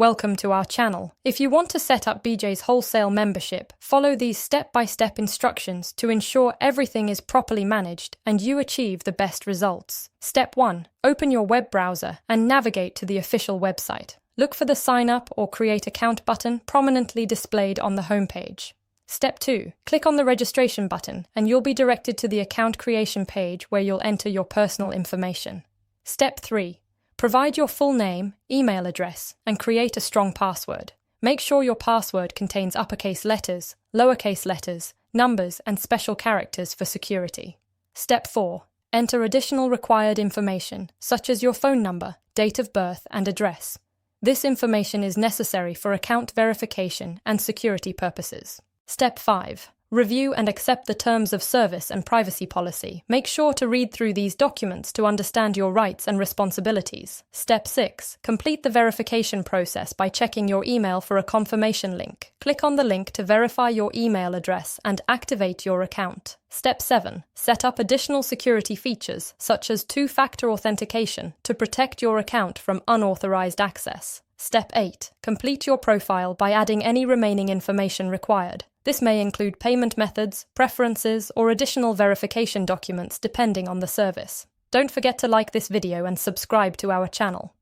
Welcome to our channel. If you want to set up BJ's Wholesale membership, follow these step-by-step instructions to ensure everything is properly managed and you achieve the best results. Step 1. Open your web browser and navigate to the official website. Look for the Sign Up or Create Account button prominently displayed on the homepage. Step 2. Click on the registration button and you'll be directed to the account creation page where you'll enter your personal information. Step 3. Provide your full name, email address, and create a strong password. Make sure your password contains uppercase letters, lowercase letters, numbers, and special characters for security. Step 4. Enter additional required information, such as your phone number, date of birth, and address. This information is necessary for account verification and security purposes. Step 5. Review and accept the terms of service and privacy policy. Make sure to read through these documents to understand your rights and responsibilities. Step 6. Complete the verification process by checking your email for a confirmation link. Click on the link to verify your email address and activate your account. Step 7. Set up additional security features, such as two-factor authentication, to protect your account from unauthorized access. Step 8. Complete your profile by adding any remaining information required. This may include payment methods, preferences, or additional verification documents depending on the service. Don't forget to like this video and subscribe to our channel.